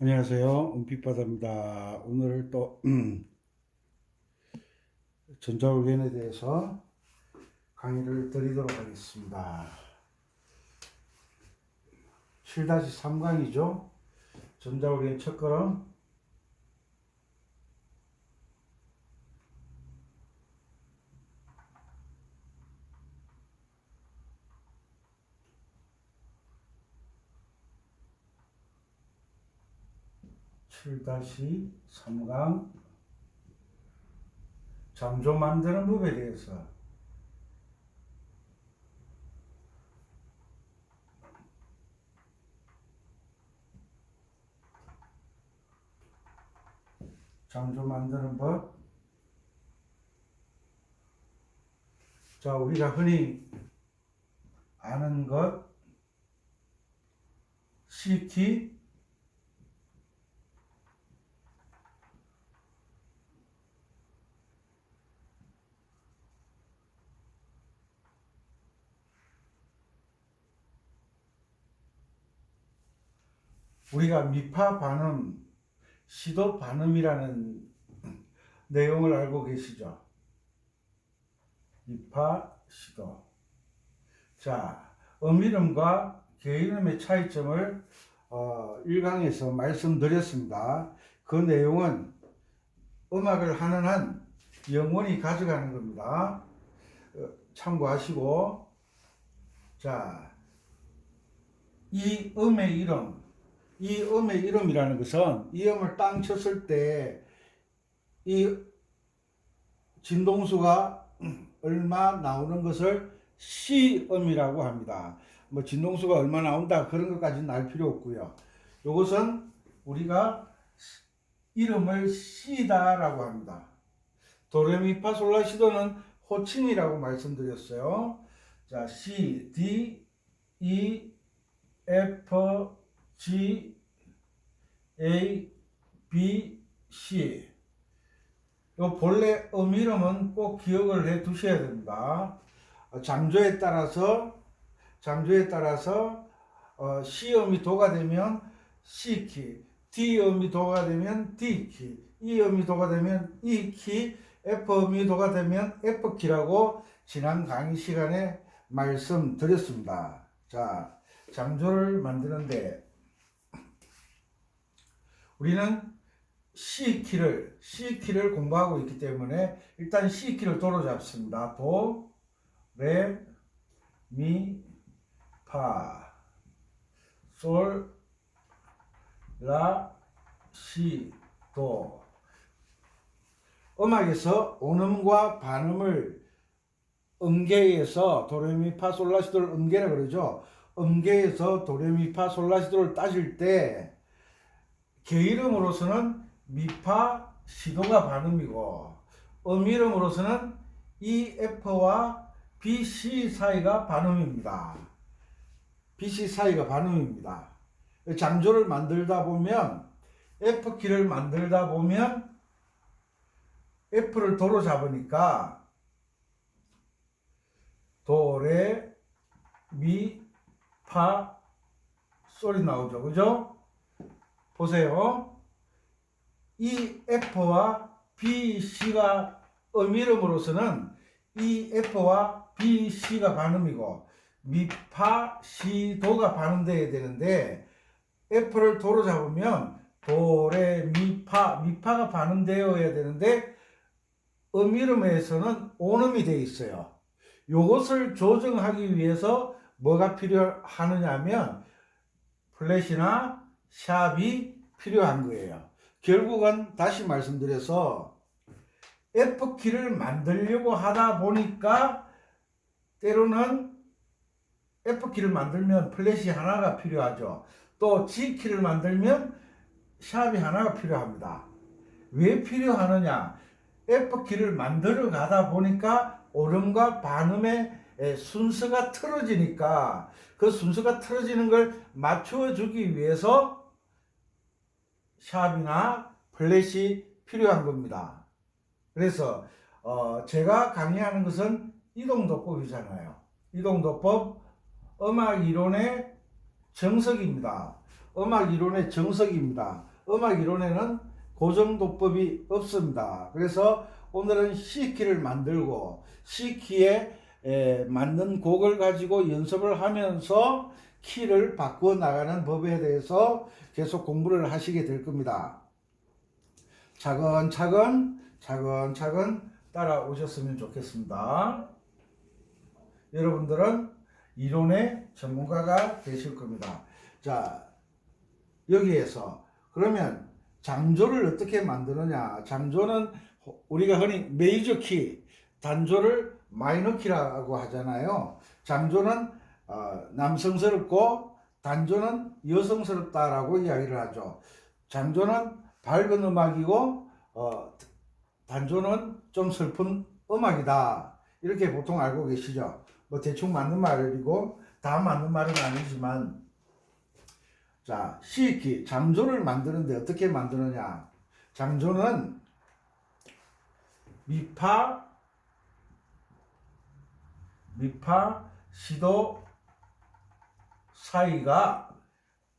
안녕하세요. 은빛바다입니다. 오늘 또 전자올겐에 대해서 강의를 드리도록 하겠습니다. 7-3강이죠. 전자올겐 첫걸음. (7-3강) 잠조 만드는 법에 대해서 잠조 만드는 법. 자, 우리가 흔히 아는 것 C키, 우리가 미파 반음, 시도 반음이라는 내용을 알고 계시죠? 미파, 시도. 자, 음이름과 개이름의 차이점을 1강에서 말씀드렸습니다. 그 내용은 음악을 하는 한 영원히 가져가는 겁니다. 참고하시고, 자, 이 음의 이름이라는 것은 이 음을 땅 쳤을 때 이 진동수가 얼마 나오는 것을 시음이라고 합니다. 뭐 진동수가 얼마 나온다 그런 것까지는 알 필요 없고요. 이것은 우리가 이름을 시다라고 합니다. 도레미파솔라시도는 호칭이라고 말씀드렸어요. 자, C, D, E, F, G, A, B, C. 요 본래 이름은 꼭 기억을 해 두셔야 됩니다. 잠조에 따라서 C음이 도가 되면 C키, D음이 도가 되면 D키, E음이 도가 되면 E키, F음이 도가 되면 F키라고 지난 강의 시간에 말씀드렸습니다. 자, 잠조를 만드는데 우리는 C키를 공부하고 있기 때문에 일단 C키를 도로 잡습니다. 도, 레, 미, 파, 솔, 라, 시, 도. 음악에서 온음과 반음을 음계에서 도레미파솔라시도를 음계라 그러죠. 음계에서 도레미파솔라시도를 따질 때 개이름으로서는 미파, 시도가 반음이고 음이름으로서는 EF와 BC 사이가 반음입니다. BC 사이가 반음입니다. 잠조를 만들다 보면 F키를 만들다 보면 F를 도로 잡으니까 도, 레, 미, 파, 솔이 나오죠. 그죠? 보세요. 이 F와 BC가 음이름으로서는 이 F와 BC가 반음이고 미파, 시도가 반음되어야 되는데 F를 도로 잡으면 도, 레, 미파가 반음되어야 되는데 음이름에서는 온음이 되어 있어요. 이것을 조정하기 위해서 뭐가 필요하느냐 하면 플랫이나 샵이 필요한 거예요. 결국은 다시 말씀드려서 F키를 만들려고 하다 보니까 때로는 F키를 만들면 플랫이 하나가 필요하죠. 또 G키를 만들면 샵이 하나가 필요합니다. 왜 필요하느냐? F키를 만들어 가다 보니까 오름과 반음의 순서가 틀어지니까 그 순서가 틀어지는 걸 맞춰 주기 위해서 샵이나 플랫이 필요한 겁니다. 그래서 제가 강의하는 것은 이동도법이잖아요. 이동도법 음악 이론의 정석입니다. 음악 이론의 정석입니다. 음악 이론에는 고정도법이 없습니다. 그래서 오늘은 C키를 만들고 C키에 맞는 곡을 가지고 연습을 하면서 키를 바꾸어 나가는 법에 대해서 계속 공부를 하시게 될 겁니다. 차근차근 따라오셨으면 좋겠습니다. 여러분들은 이론의 전문가가 되실 겁니다. 자, 여기에서 그러면 장조를 어떻게 만드느냐? 장조는 우리가 흔히 메이저 키, 단조를 마이너 키라고 하잖아요. 장조는 남성스럽고 단조는 여성스럽다라고 이야기를 하죠. 장조는 밝은 음악이고 단조는 좀 슬픈 음악이다. 이렇게 보통 알고 계시죠. 뭐 대충 맞는 말이고 다 맞는 말은 아니지만, 자, C키 장조를 만드는데 어떻게 만드느냐? 장조는 미파, 시도 사이가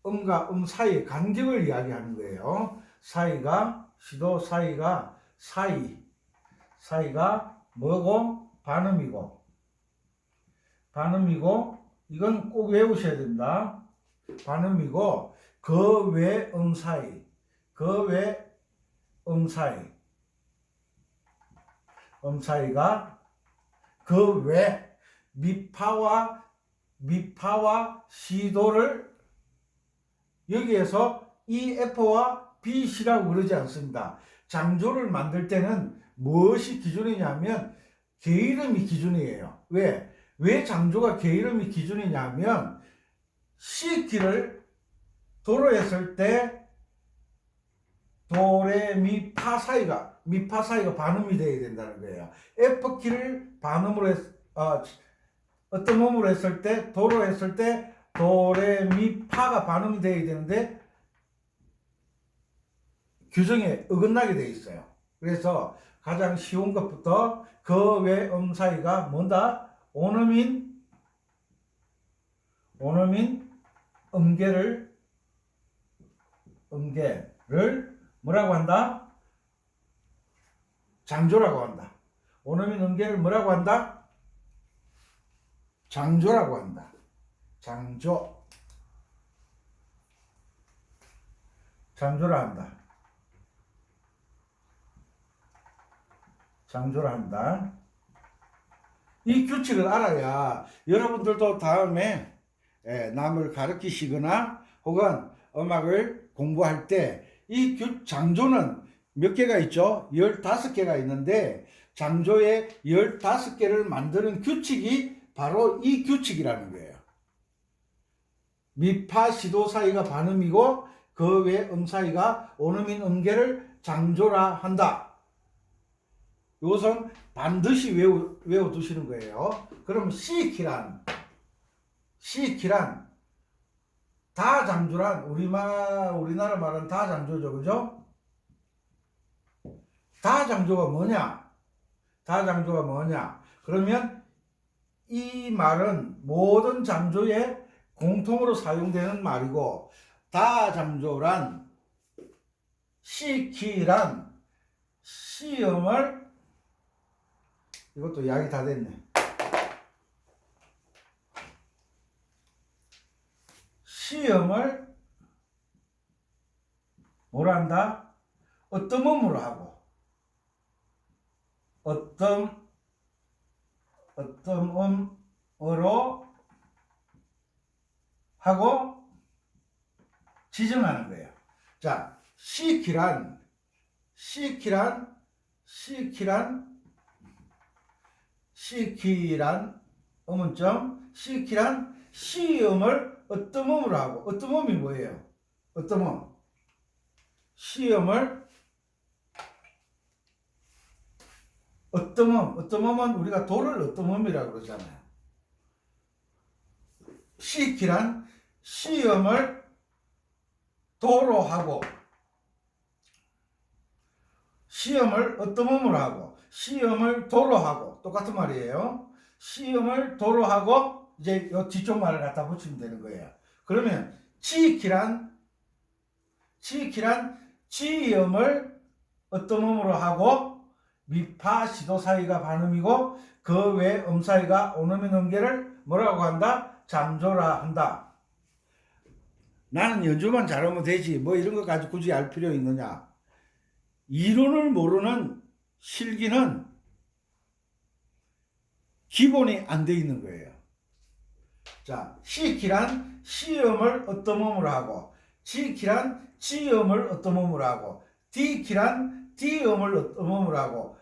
음과 음 사이의 간격을 이야기하는 거예요. 사이가 시도 사이가 사이가 뭐고? 반음이고 이건 꼭 외우셔야 됩니다. 반음이고 그 외 음 사이 사이가 그 외 미파와 시도를 여기에서 F와 C라고 그러지 않습니다. 장조를 만들 때는 무엇이 기준이냐면 개이름이 기준이에요. 왜 장조가 개이름이 기준이냐면 C키를 도로 했을 때 도레미파 사이가 반음이 되어야 된다는 거예요. F키를 반음으로 어떤 음으로 했을 때 도로 했을 때 도레미파가 반음이 되어야 되는데 규정에 어긋나게 되어 있어요. 그래서 가장 쉬운 것부터 그 외 음 사이가 뭔다? 온음인 음계를 뭐라고 한다? 장조라고 한다. 온음인 음계를 뭐라고 한다? 장조라고 한다. 장조라 한다. 이 규칙을 알아야 여러분들도 다음에 남을 가르치시거나 혹은 음악을 공부할 때 이 장조는 몇 개가 있죠? 15개가 있는데 장조의 15개를 만드는 규칙이 바로 이 규칙이라는 거예요. 미파 시도 사이가 반음이고 그 외 음 사이가 온음인 음계를 장조라 한다. 이것은 반드시 외워두시는 거예요. 그럼 C키란 다장조란 우리나라 말은 다장조죠, 그죠? 다장조가 뭐냐? 그러면 이 말은 모든 장조에 공통으로 사용되는 말이고, 다장조란 C키란 C음을, 이것도 약이 다 됐네. C음을 뭐라 한다? 어떤 음으로 하고 어떤 음으로 하고 지정하는 거예요. 자, C키란 음은점 C키란 C음을 어떤 음으로 하고, 어떤 음이 뭐예요? 어떤 음? C음을 어떤 음은 우리가 도를 어떤 음이라고 그러잖아요. C키란 C음을 도로 하고, C음을 어떤 음으로 하고, C음을 도로 하고, 똑같은 말이에요. C음을 도로 하고, 이제 이 뒤쪽 말을 갖다 붙이면 되는 거예요. 그러면 C키란 치키란 치음을 어떤 음으로 하고 미파 시도 사이가 반음이고 그 외 음 사이가 온음이 넘게를 뭐라고 한다? 잠조라 한다. 나는 연주만 잘하면 되지 뭐 이런 것까지 굳이 알 필요 있느냐. 이론을 모르는 실기는 기본이 안 돼 있는 거예요. 자, 시키란 시음을 어떤 음으로 하고 치키란 치음을 어떤 음으로 하고 디키란 디음을 어떤 음으로 하고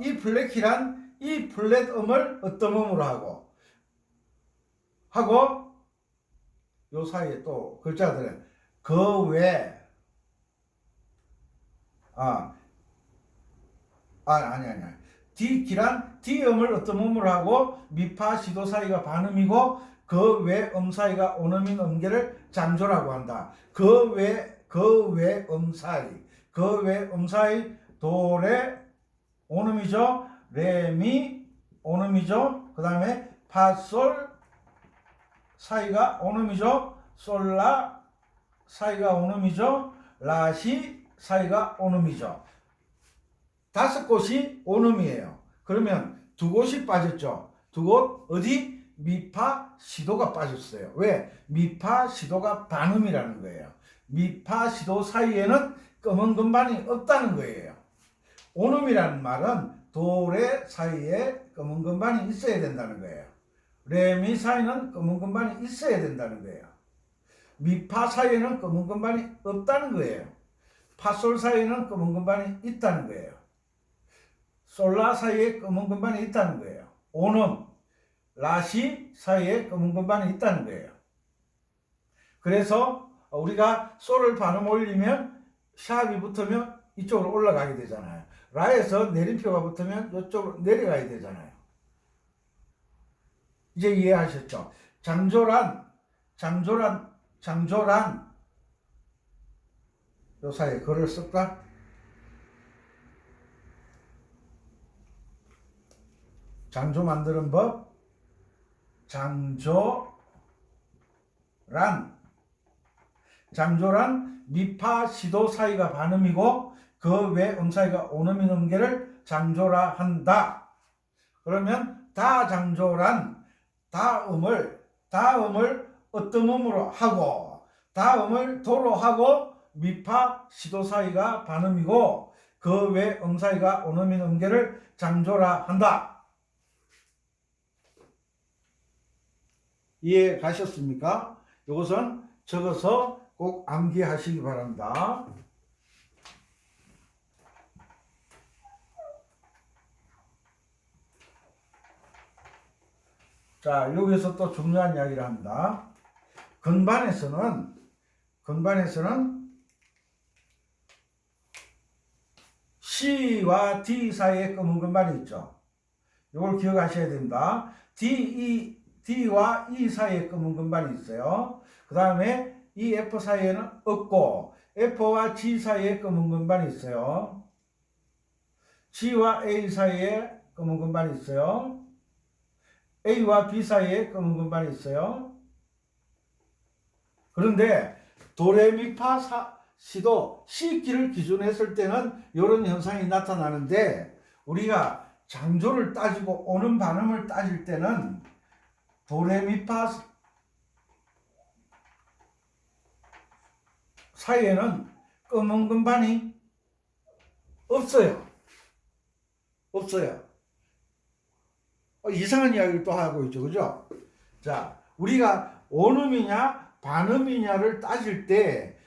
이 플랫키란 이 플랫 음을 어떤 음으로 하고 요 사이에 또 글자들은 그 외 아니 디키란 디음을 어떤 음으로 하고 미파 시도 사이가 반음이고 그 외 음 사이가 온음인 음계를 잠조라고 한다. 그 외 음 사이 도레 온음이죠. 레미 온음이죠. 그 다음에 파솔 사이가 온음이죠. 솔라 사이가 온음이죠. 라시 사이가 온음이죠. 5곳이 온음이에요. 그러면 2곳이 빠졌죠. 2곳 어디? 미파 시도가 빠졌어요. 왜? 미파 시도가 반음이라는 거예요. 미파 시도 사이에는 검은 금반이 없다는 거예요. 온음이라는 말은 도레 사이에 검은 금반이 있어야 된다는 거예요. 레미 사이는 검은 금반이 있어야 된다는 거예요. 미파 사이에는 검은 금반이 없다는 거예요. 파솔 사이에는 검은 금반이 있다는 거예요. 솔라 사이에 검은 금반이 있다는 거예요. 온음, 라시 사이에 검은 금반이 있다는 거예요. 그래서 우리가 솔을 반음 올리면 샵이 붙으면 이쪽으로 올라가게 되잖아요. 라에서 내림표가 붙으면 이쪽으로 내려가야 되잖아요. 이제 이해하셨죠? 장조란 요 사이에 글을 쓸까? 장조 만드는 법 장조란 미파 시도 사이가 반음이고 그 외 음 사이가 온음인 음계를 장조라 한다. 그러면 다장조란 다음을 어떤 음으로 하고 다음을 도로 하고 미파 시도 사이가 반음이고 그 외 음 사이가 온음인 음계를 장조라 한다. 이해 가셨습니까? 이것은 적어서 꼭 암기하시기 바랍니다. 자, 여기서 또 중요한 이야기를 합니다. 건반에서는 C와 D 사이에 검은 건반이 있죠. 이걸 기억하셔야 됩니다. D와 E 사이에 검은 건반이 있어요. 그 다음에 이 F 사이에는 없고 F와 G 사이에 검은 건반이 있어요. G와 A 사이에 검은 건반이 있어요. A와 B 사이에 검은 건반이 있어요. 그런데 도레미파 시도 C키를 기준으로 했을 때는 이런 현상이 나타나는데 우리가 장조를 따지고 오는 반음을 따질 때는 도레미파 사이에는 검은 건반이 없어요. 이상한 이야기를 또 하고 있죠. 그죠? 자, 우리가 온음이냐 반음이냐를 따질 때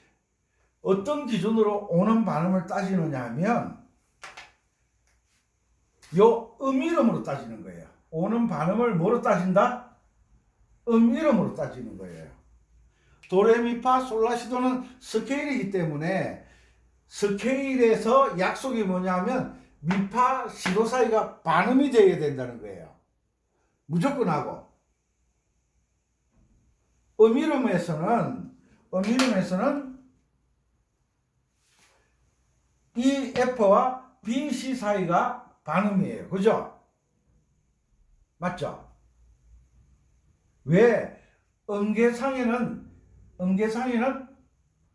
어떤 기준으로 온음 반음을 따지느냐 하면 요 이름으로 따지는 거예요. 온음 반음을 뭐로 따진다? 이름으로 따지는 거예요. 도레미파 솔라시도는 스케일이기 때문에 스케일에서 약속이 뭐냐면 미파 시도 사이가 반음이 되어야 된다는 거예요. 무조건 하고 이름에서는 이 F와 BC 사이가 반음이에요. 그죠? 맞죠? 왜? 음계상에는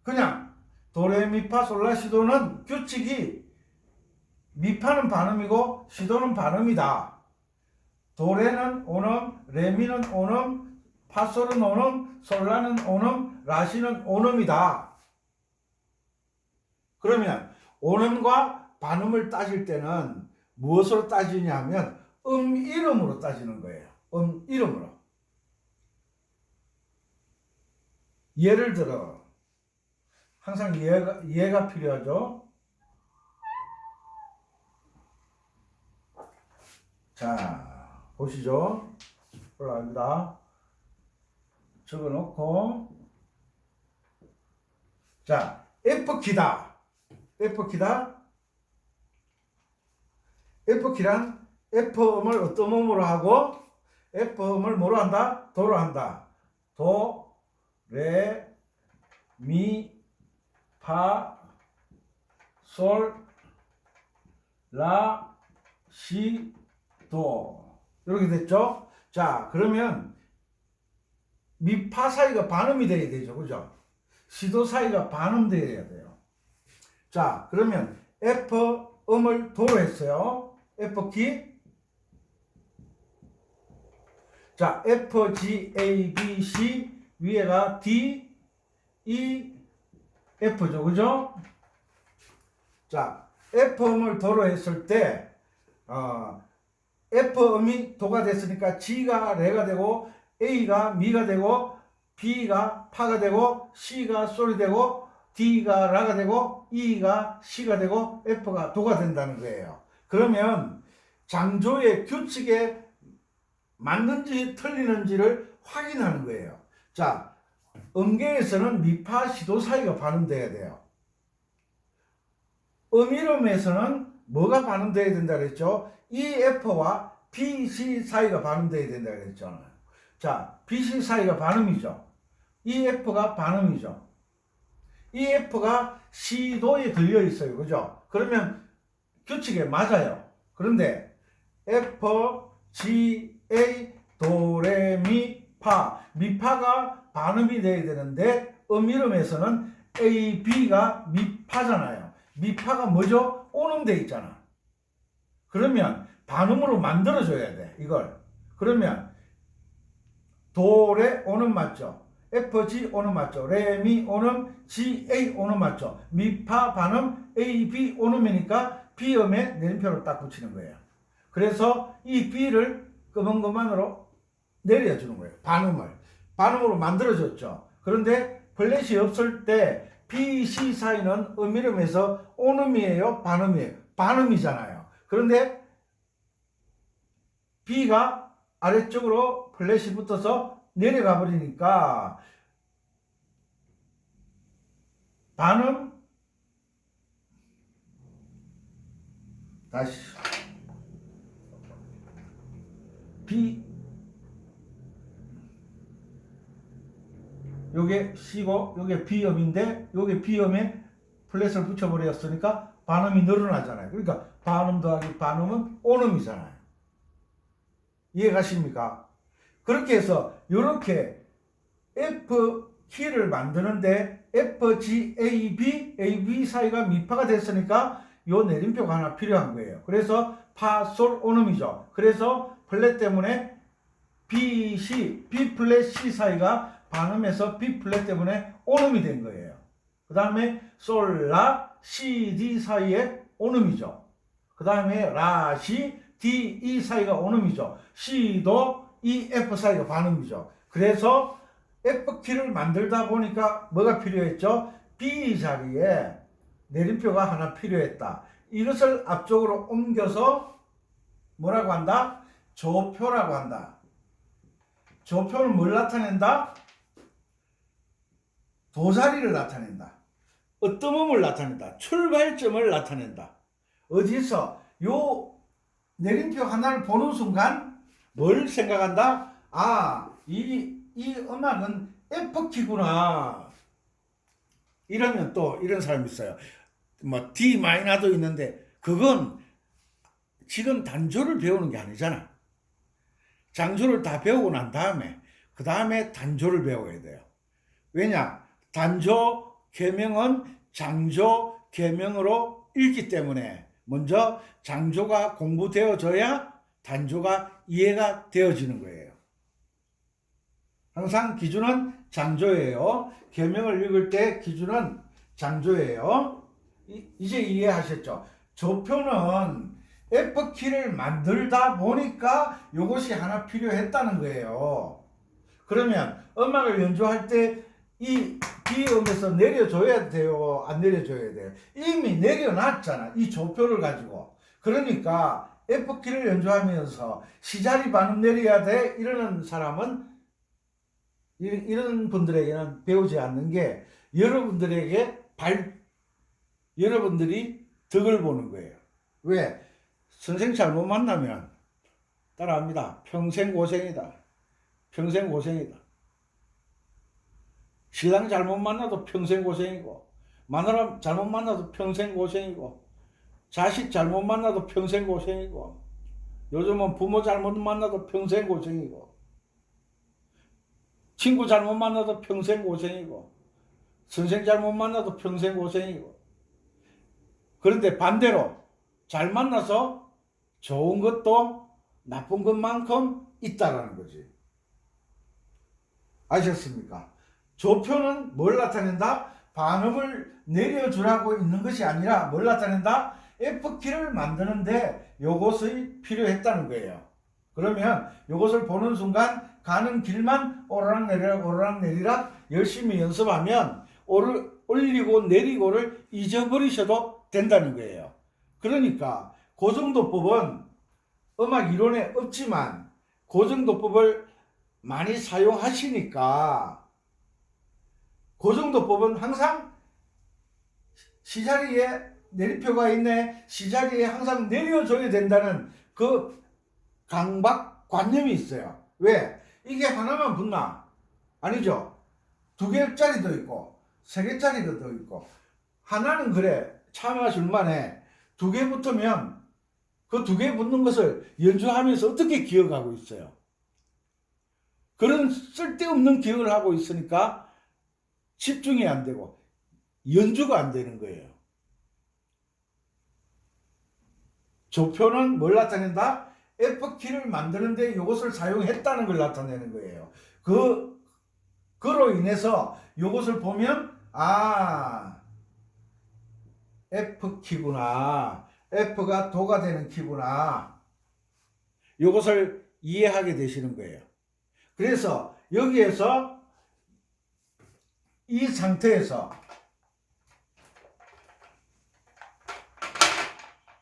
그냥 도레미파솔라시도는 규칙이 미파는 반음이고 시도는 반음이다. 도레는 오음, 레미는 오음, 파솔은 오음, 솔라는 오음, 라시는 오음이다. 그러면 오음과 반음을 따질 때는 무엇으로 따지냐 하면 이름으로 따지는 거예요. 이름으로. 예를 들어 항상 이해가 필요하죠. 자, 보시죠. 올라갑니다. 적어놓고, 자, F키다. F키다. F키란 F음을 어떤 음으로 하고, F음을 뭐로 한다? 도로 한다. 도, 레, 미, 파, 솔, 라, 시, 도. 이렇게 됐죠? 자, 그러면 미, 파 사이가 반음이 돼야 되죠. 그죠? 시도 사이가 반음돼야 돼요. 자, 그러면 F 음을 도로 했어요. F키. 자, F, G, A, B, C 위에가 D, E, F죠. 그죠? 자, F음을 도로 했을 때 F음이 도가 됐으니까 G가 레가 되고 A가 미가 되고 B가 파가 되고 C가 솔이 되고 D가 라가 되고 E가 C가 되고 F가 도가 된다는 거예요. 그러면 장조의 규칙에 맞는지 틀리는지를 확인하는 거예요. 자, 음계에서는 미파 시도 사이가 반음돼야 돼요. 음이름에서는 뭐가 반음돼야 된다 그랬죠? EF와 BC 사이가 반음돼야 된다 그랬잖아요. 자, BC 사이가 반음이죠. EF가 반음이죠. EF가 C도에 걸려 있어요. 그죠? 그러면 규칙에 맞아요. 그런데 F, G, A, 도, 레, 미, 파. 미파가 반음이 돼야 되는데 음이름에서는 A, B가 미파잖아요. 미파가 뭐죠? 오음돼 있잖아. 그러면 반음으로 만들어줘야 돼. 이걸. 그러면 도, 레, 오음 맞죠? F, G 오음 맞죠? 레, 미 오음, G, A 오음 맞죠? 미파 반음, A, B 오음이니까 B음에 내림표를 딱 붙이는 거예요. 그래서 이 B를 끄멍끄멍으로 내려주는 거예요. 반음으로 만들어줬죠. 그런데 플랫이 없을 때 B, C 사이는 음이름에서 오음이에요? 반음이에요? 반음이잖아요. 그런데 B가 아래쪽으로 플랫이 붙어서 내려가 버리니까 반음, 다시 B, 요게 C고 요게 B음인데 요게 B음에 플랫을 붙여버렸으니까 반음이 늘어나잖아요. 그러니까 반음 더하기 반음은 오음이잖아요. 이해가십니까? 그렇게 해서 이렇게 F 키를 만드는데 F, G, A, B, A, B 사이가 미파가 됐으니까 요 내림표가 하나 필요한 거예요. 그래서 파, 솔, 오음이죠. 그래서 플랫 때문에 B, C, B 플랫 C 사이가 반음해서 B 플랫 때문에 오음이 된 거예요. 그 다음에 솔, 라, C, D 사이에 오음이죠. 그 다음에 라, 시, D, E 사이가 오음이죠. C도 E, F 사이가 반음이죠. 그래서 F키를 만들다 보니까 뭐가 필요했죠? B 자리에 내림표가 하나 필요했다. 이것을 앞쪽으로 옮겨서 뭐라고 한다? 조표라고 한다. 조표는 뭘 나타낸다? 도자리를 나타낸다. 어떤 음을 나타낸다. 출발점을 나타낸다. 어디서? 요 내림표 하나를 보는 순간 뭘 생각한다? 아, 이 음악은 F키구나. 이러면 또 이런 사람이 있어요. 뭐 D 마이너도 있는데 그건 지금 단조를 배우는 게 아니잖아. 장조를 다 배우고 난 다음에 그 다음에 단조를 배워야 돼요. 왜냐? 단조 계명은 장조 계명으로 읽기 때문에 먼저 장조가 공부되어져야 단조가 이해가 되어지는 거예요. 항상 기준은 장조예요. 계명을 읽을 때 기준은 장조예요. 이제 이해하셨죠? 조표는 F키를 만들다 보니까 이것이 하나 필요했다는 거예요. 그러면 음악을 연주할 때 이 B음에서 내려줘야 돼요? 안 내려줘야 돼요? 이미 내려놨잖아. 이 조표를 가지고. 그러니까 F키를 연주하면서 C자리 반음 내려야 돼? 이러는 사람은 이런 분들에게는 배우지 않는 게 여러분들이 덕을 보는 거예요. 왜? 선생 잘못 만나면 따라합니다. 평생 고생이다. 평생 고생이다. 신랑 잘못 만나도 평생 고생이고, 마누라 잘못 만나도 평생 고생이고, 자식 잘못 만나도 평생 고생이고, 요즘은 부모 잘못 만나도 평생 고생이고, 친구 잘못 만나도 평생 고생이고, 선생 잘못 만나도 평생 고생이고. 그런데 반대로 잘 만나서 좋은 것도 나쁜 것만큼 있다라는 거지. 아셨습니까? 조표는 뭘 나타낸다? 반음을 내려주라고 있는 것이 아니라 뭘 나타낸다? F키를 만드는데 요것이 필요했다는 거예요. 그러면 요것을 보는 순간 가는 길만 오르락내리락 오르락내리락 열심히 연습하면 올리고 내리고를 잊어버리셔도 된다는 거예요. 그러니까 고정도법은 음악 이론에 없지만 고정도법을 많이 사용하시니까 고정도법은 항상 C자리에 내리표가 있네. C자리에 항상 내려줘야 된다는 그 강박관념이 있어요. 왜? 이게 하나만 붙나? 아니죠. 2개짜리도 있고 3개짜리도 있고 하나는 그래 참아줄만해. 2개 붙으면 그 2개 붙는 것을 연주하면서 어떻게 기억하고 있어요? 그런 쓸데없는 기억을 하고 있으니까 집중이 안 되고 연주가 안 되는 거예요. 조표는 뭘 나타낸다? F키를 만드는데 이것을 사용했다는 걸 나타내는 거예요. 그로 인해서 이것을 보면 F키구나. F가 도가 되는 키구나. 이것을 이해하게 되시는 거예요. 그래서 여기에서 이 상태에서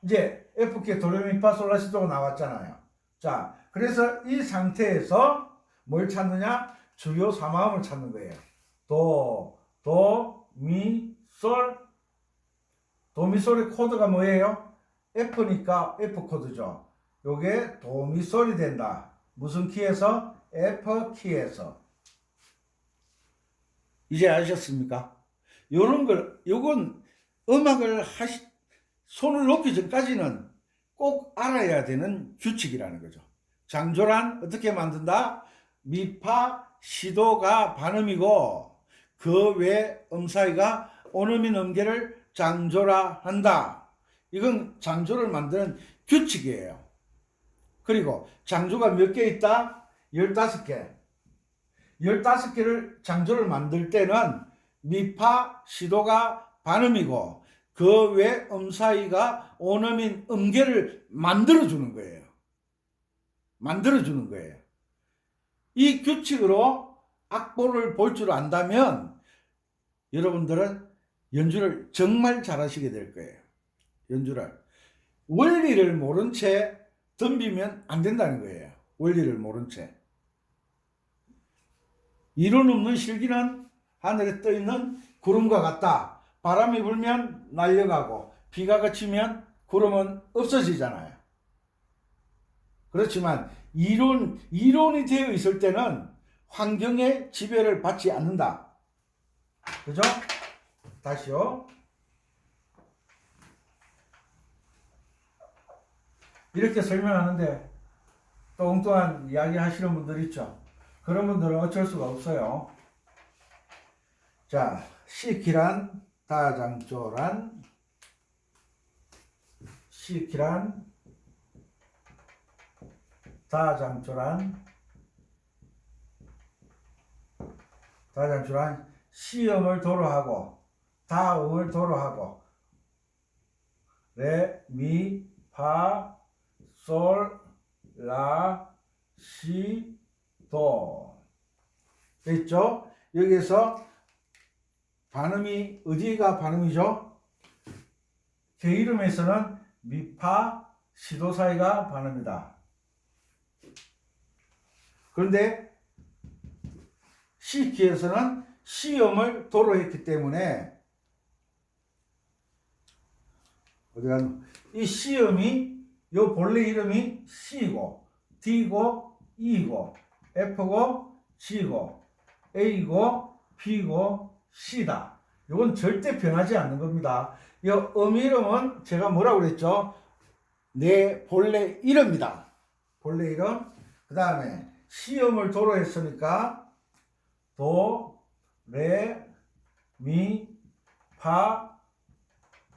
이제 F키 도레미파솔라시도가 나왔잖아요. 자, 그래서 이 상태에서 뭘 찾느냐? 주요 3화음을 찾는 거예요. 도, 미, 솔. 도, 미, 솔의 코드가 뭐예요? F니까 F 코드죠. 요게 도, 미, 솔이 된다. 무슨 키에서? F 키에서. 이제 아셨습니까? 요건 음악을 손을 놓기 전까지는 꼭 알아야 되는 규칙이라는 거죠. 장조란 어떻게 만든다? 미파, 시도가 반음이고 그 외 음사이가 온음인 음계를 장조라 한다. 이건 장조를 만드는 규칙이에요. 그리고 장조가 몇 개 있다? 15개. 15개를 장조를 만들 때는 미파, 시도가 반음이고 그 외 음사이가 온음인 음계를 만들어주는 거예요. 만들어주는 거예요. 이 규칙으로 악보를 볼 줄 안다면 여러분들은 연주를 정말 잘하시게 될 거예요. 연주를. 원리를 모른 채 덤비면 안 된다는 거예요. 원리를 모른 채. 이론 없는 실기는 하늘에 떠있는 구름과 같다. 바람이 불면 날려가고 비가 그치면 구름은 없어지잖아요. 그렇지만 이론이 되어 있을 때는 환경의 지배를 받지 않는다. 그죠? 다시요. 이렇게 설명하는데 또 엉뚱한 이야기 하시는 분들 있죠. 그런 분들은 어쩔 수가 없어요. 자, C키란 다장조란 시키란 다장조란 시음을 도로하고 다음을 도로하고 레, 미, 파, 솔, 라, 시, 도. 됐죠? 여기서 반음이 어디가 반음이죠? 게이름에서는 미파, 시도 사이가 반음이다. 그런데 시키에서는 시음을 도로 했기 때문에 이 시음이 요 본래 이름이 C고 D고 E고 F고 G고 A고 B고 C다. 이건 절대 변하지 않는 겁니다. 이 이름은 제가 뭐라고 그랬죠? 내 본래 이름이다. 본래 이름. 그 다음에 시음을 도로 했으니까 도, 레, 미, 파,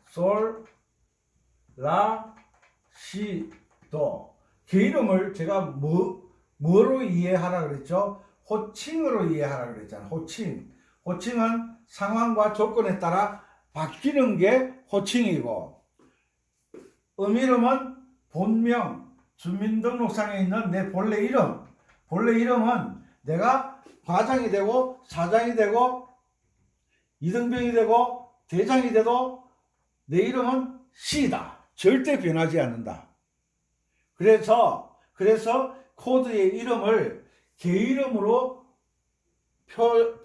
솔, 라, 시, 도. 게이름을 제가 뭐로 이해하라 그랬죠? 호칭으로 이해하라 그랬잖아요. 호칭은 상황과 조건에 따라 바뀌는 게 호칭이고, 이름은 본명, 주민등록상에 있는 내 본래 이름은 내가 과장이 되고 사장이 되고 이등병이 되고 대장이 돼도 내 이름은 C다. 절대 변하지 않는다. 그래서 코드의 이름을 게이름으로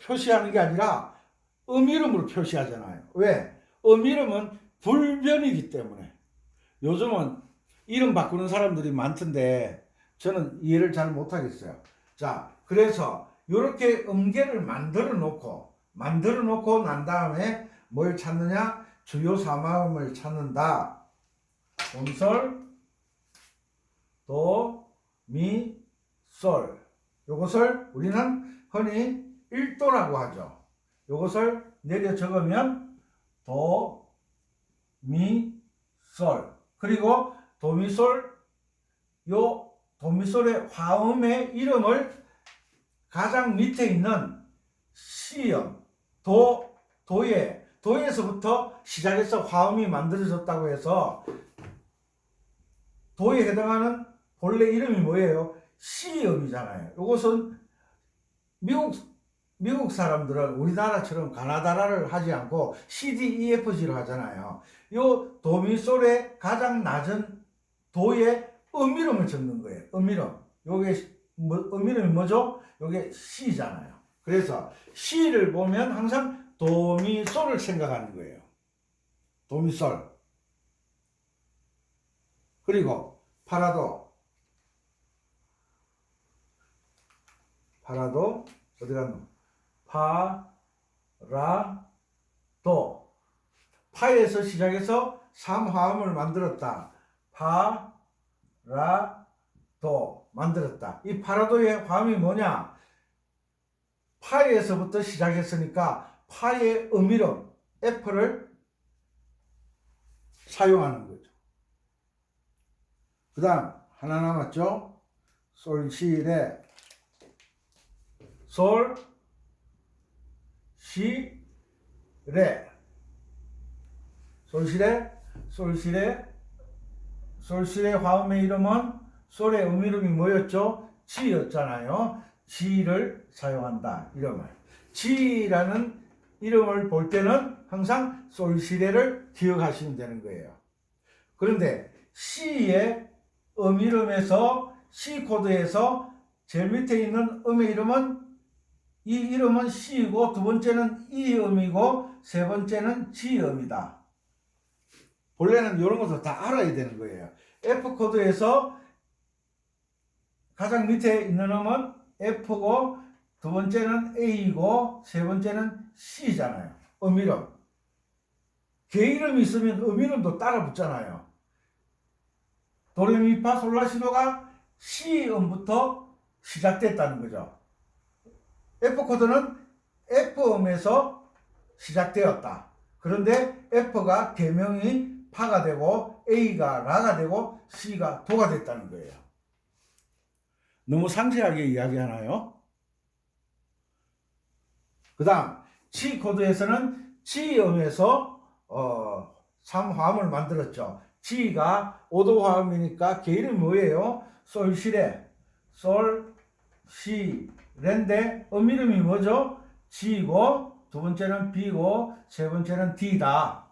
표시하는 게 아니라 이름으로 표시하잖아요. 왜? 이름은 불변이기 때문에. 요즘은 이름 바꾸는 사람들이 많던데 저는 이해를 잘 못하겠어요. 자, 그래서 이렇게 음계를 만들어 놓고 난 다음에 뭘 찾느냐? 주요 사마음을 찾는다. 돔솔, 도, 미, 솔. 요것을 우리는 흔히 1도라고 하죠. 요것을 내려 적으면 도, 미, 솔. 그리고 도미솔, 요 도미솔의 화음의 이름을 가장 밑에 있는 시음, 도에서부터 시작해서 화음이 만들어졌다고 해서 도에 해당하는 본래 이름이 뭐예요? 시음이잖아요. 이것은 미국 사람들은 우리나라처럼 가나다라를 하지 않고 CDEFG로 하잖아요. 요 도미솔의 가장 낮은 도의 이름을 적는 거예요. 요게 이름이 뭐죠? 요게 C잖아요. 그래서 C를 보면 항상 도미솔을 생각하는 거예요. 도미솔. 그리고 파라도 어디 갔노? 파라도. 파에서 시작해서 3화음을 만들었다. 파라도 만들었다. 이 파라도의 화음이 뭐냐? 파에서부터 시작했으니까 파의 이름 F를 사용하는 거죠. 그 다음 하나 남았죠? 솔시레. 솔시레 화음의 이름은 솔의 이름이 뭐였죠? 지였잖아요. 지를 사용한다. 이름을. 지라는 이름을 볼 때는 항상 솔시레를 기억하시면 되는 거예요. 그런데 C의 이름에서 C 코드에서 제일 밑에 있는 음의 이름은 이 이름은 C이고 두 번째는 E음이고 세 번째는 G음이다. 본래는 이런 것을 다 알아야 되는 거예요. F 코드에서 가장 밑에 있는 음은 F고 두 번째는 A고 세 번째는 C잖아요. 이름. 게이름이 있으면 이름도 따라 붙잖아요. 도레미파솔라시도가 C음부터 시작됐다는 거죠. F코드는 F음에서 시작되었다. 그런데 F가 개명이 파가 되고 A가 라가 되고 C가 도가 됐다는 거예요. 너무 상세하게 이야기하나요? 그 다음 G 코드에서는 G음에서 3화음을 만들었죠. G가 5도 화음이니까 걔 이름이 뭐예요? 솔시레, 솔, 시, 레인데 이름이 뭐죠? G고 두 번째는 B고 세 번째는 D다.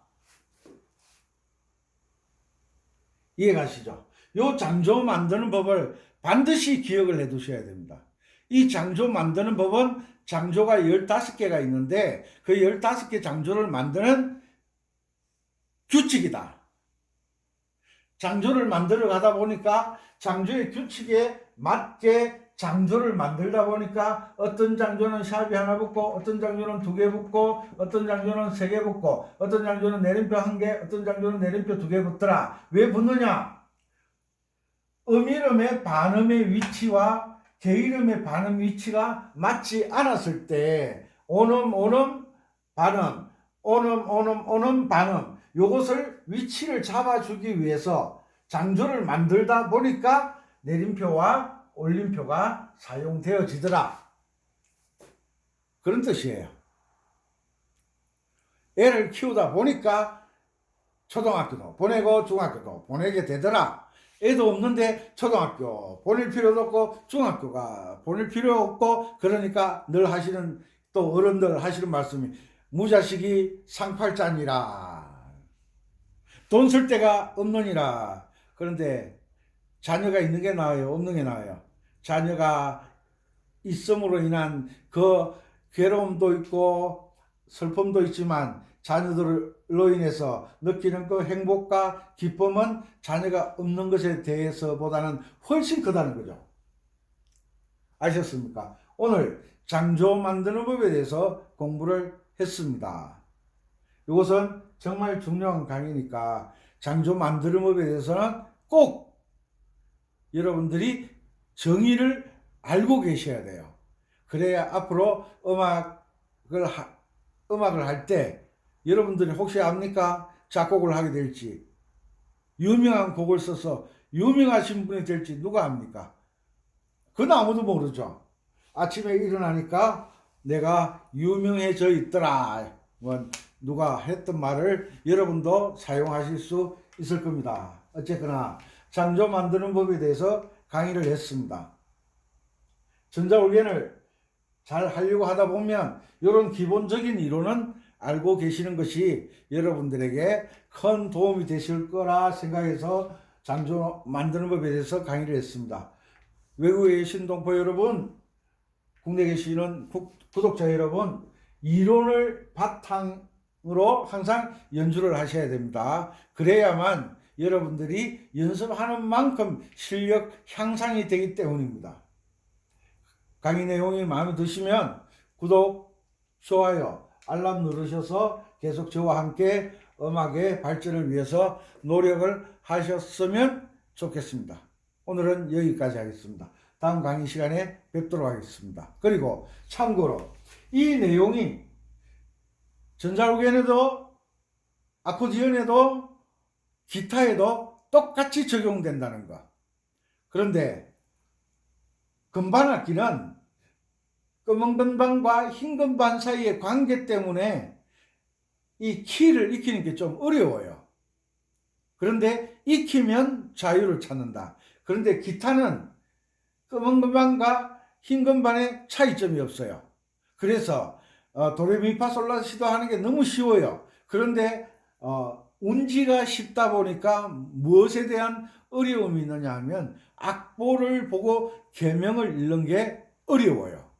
이해가시죠? 요 장조 만드는 법을 반드시 기억을 해 두셔야 됩니다. 이 장조 만드는 법은 장조가 15개가 있는데 그 15개 장조를 만드는 규칙이다. 장조를 만들어 가다 보니까 장조의 규칙에 맞게 장조를 만들다 보니까 어떤 장조는 샵이 하나 붙고 어떤 장조는 2개 붙고 어떤 장조는 3개 붙고 어떤 장조는 내림표 1개 어떤 장조는 내림표 2개 붙더라. 왜 붙느냐? 음이름의 반음의 위치와 개이름의 반음 위치가 맞지 않았을 때 온음 온음 반음 온음 온음 온음 반음 요것을 위치를 잡아주기 위해서 장조를 만들다 보니까 내림표와 올림표가 사용되어지더라. 그런 뜻이에요. 애를 키우다 보니까 초등학교도 보내고 중학교도 보내게 되더라. 애도 없는데 초등학교 보낼 필요도 없고 중학교가 보낼 필요 없고 그러니까 늘 하시는 또 어른들 하시는 말씀이 무자식이 상팔자니라. 돈 쓸 데가 없느니라. 그런데 자녀가 있는 게 나아요? 없는 게 나아요? 자녀가 있음으로 인한 그 괴로움도 있고 슬픔도 있지만 자녀들로 인해서 느끼는 그 행복과 기쁨은 자녀가 없는 것에 대해서보다는 훨씬 크다는 거죠. 아셨습니까? 오늘 장조 만드는 법에 대해서 공부를 했습니다. 이것은 정말 중요한 강의니까 장조 만드는 법에 대해서는 꼭 여러분들이 정의를 알고 계셔야 돼요. 그래야 앞으로 음악을 할 때 여러분들이 혹시 압니까? 작곡을 하게 될지 유명한 곡을 써서 유명하신 분이 될지 누가 압니까? 그건 아무도 모르죠. 아침에 일어나니까 내가 유명해져 있더라. 누가 했던 말을 여러분도 사용하실 수 있을 겁니다. 어쨌거나 장조 만드는 법에 대해서 강의를 했습니다. 전자올겐을 잘 하려고 하다 보면 이런 기본적인 이론은 알고 계시는 것이 여러분들에게 큰 도움이 되실 거라 생각해서 장조 만드는 법에 대해서 강의를 했습니다. 외국에 계신 동포 여러분, 국내에 계시는 구독자 여러분, 이론을 바탕으로 항상 연주를 하셔야 됩니다. 그래야만 여러분들이 연습하는 만큼 실력 향상이 되기 때문입니다. 강의 내용이 마음에 드시면 구독, 좋아요, 알람 누르셔서 계속 저와 함께 음악의 발전을 위해서 노력을 하셨으면 좋겠습니다. 오늘은 여기까지 하겠습니다. 다음 강의 시간에 뵙도록 하겠습니다. 그리고 참고로 이 내용이 전자올겐에도 아코디언에도 기타에도 똑같이 적용된다는 것. 그런데 금반악기는 검은 건반과 흰 건반 사이의 관계 때문에 이 키를 익히는 게 좀 어려워요. 그런데 익히면 자유를 찾는다. 그런데 기타는 검은 건반과 흰 건반의 차이점이 없어요. 그래서 도레미파솔라시도 하는 게 너무 쉬워요. 그런데 운지가 쉽다 보니까 무엇에 대한 어려움이 있느냐 하면 악보를 보고 계명을 읽는 게 어려워요.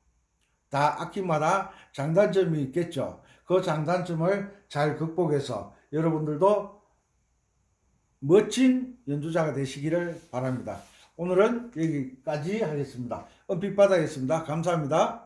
다 악기마다 장단점이 있겠죠. 그 장단점을 잘 극복해서 여러분들도 멋진 연주자가 되시기를 바랍니다. 오늘은 여기까지 하겠습니다. 은빛 바다였습니다. 감사합니다.